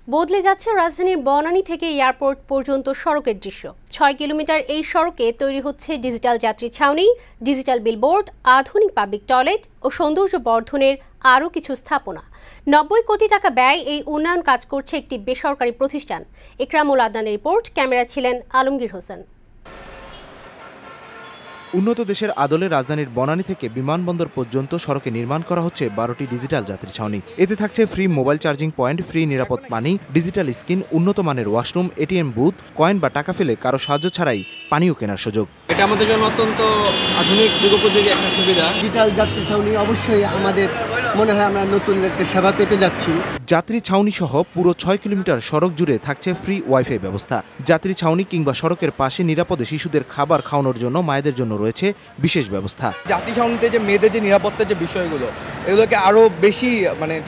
বদলে যাচ্ছে রাজধানীর বনানী থেকে এয়ারপোর্ট পর্যন্ত সড়কের দৃশ্য। ৬ কিলোমিটার এই সড়কে তৈরি হচ্ছে ডিজিটাল যাত্রী ছাউনি, ডিজিটাল বিলবোর্ড, আধুনিক পাবলিক টয়লেট ও সৌন্দর্য বর্ধনের আরও কিছু স্থাপনা। ৯০ কোটি টাকা ব্যয় এই উন্নয়ন কাজ করছে একটি বেসরকারি প্রতিষ্ঠান। ইকরামুল আদনানের রিপোর্ট, ক্যামেরা ছিলেন আলমগীর হোসেন। উন্নত দেশের আদলে রাজধানীর বনানী থেকে বিমানবন্দর পর্যন্ত সড়কে নির্মাণ করা হচ্ছে 12টি ডিজিটাল যাত্রী ছাউনি। এতে থাকছে free mobile charging point, free নিরাপদ পানি, ডিজিটাল স্ক্রিন, উন্নত মানের ওয়াশরুম, এটিএম বুথ, কয়েন বা টাকা ফেলে কারো সাহায্য ছাড়াই পানিও কেনার সুযোগ। এটা আমাদের জন্য অত্যন্ত আধুনিক যুগোপযোগী একটা সুবিধা। ডিজিটাল যাত্রী ছাউনি অবশ্যই আমাদের মনে হয় আমরা নতুন একটা সেবা পেতে যাচ্ছি। যাত্রী ছাউনি সহ পুরো 6 কিলোমিটার সড়ক জুড়ে থাকছে ফ্রি ওয়াইফাই ব্যবস্থা। যাত্রী ছাউনি কিংবা সড়কের পাশে নিরাপদে শিশুদের খাবার খাওয়ানোর জন্য মায়েদের জন্য রয়েছে বিশেষ ব্যবস্থা। যাত্রী ছাউনিতে যে মেয়েদের যে নিরাপত্তার যে বিষয়গুলো, এগুলোকে আরো বেশি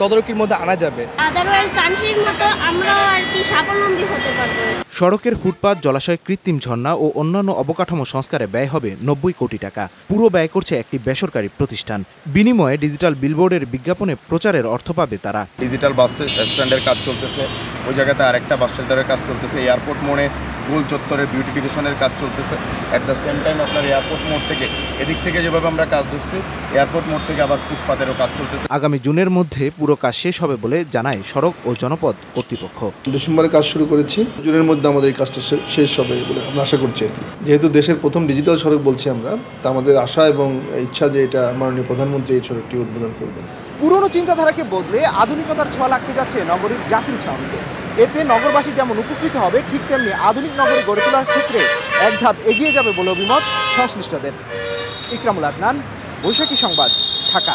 তদারকির মধ্যে আনা যাবে। আদারওয়াইজ কান্ট্রির মতো আমরাও আর কি স্বাবলম্বী হতে পারবো। সড়কের ফুটপাত, জলাশয়, কৃত্রিম ঝর্ণা ও অন্যান্য অবকাঠামো সংস্কারে ব্যয় হবে ৯০ কোটি টাকা। পুরো ব্যয় করছে একটি বেসরকারি প্রতিষ্ঠান। বিনিময়ে ডিজিটাল বিলবোর্ডের বিজ্ঞাপনে প্রচারের অর্থ পাবে তারা। ডিজিটাল বাস স্ট্যান্ডের কাজ চলতেছে, ওই জায়গাতে আরেকটা বাস শেল্টারের কাজ চলতেছে, এয়ারপোর্ট মোড়ে গোল চত্বরের বিউটিফিকেশনের কাজ চলতেছে। অ্যাট দ্য সেম টাইম আপনার এয়ারপোর্ট মোড় থেকে এদিক থেকে যেভাবে আমরা কাজ ধরছি, এয়ারপোর্ট মোড় থেকে আবার ফুটপাতেরও কাজ চলতেছে। আগামী জুনের মধ্যে পুরো কাজ শেষ হবে বলে জানায় সড়ক ও জনপদ কর্তৃপক্ষ। ডিসেম্বরে কাজ শুরু করেছি, জুনের মধ্যে আমাদের এই কাজটা শেষ হবে বলে আমরা আশা করছি আর কি। যেহেতু দেশের প্রথম ডিজিটাল সড়ক বলছি আমরা, তা আমাদের আশা এবং ইচ্ছা যে এটা মাননীয় প্রধানমন্ত্রী এই সড়কটি উদ্বোধন করবেন। পুরনো চিন্তাধারাকে বদলে আধুনিকতার ছোঁয়া লাগতে যাচ্ছে নগরীর যাত্রী ছাউনিতে। এতে নগরবাসী যেমন উপকৃত হবে, ঠিক তেমনি আধুনিক নগরী গড়ে তোলার ক্ষেত্রে এক ধাপ এগিয়ে যাবে বলে অভিমত সংশ্লিষ্টদের। ইকরামুল আদনান, বৈশাখী সংবাদ, ঢাকা।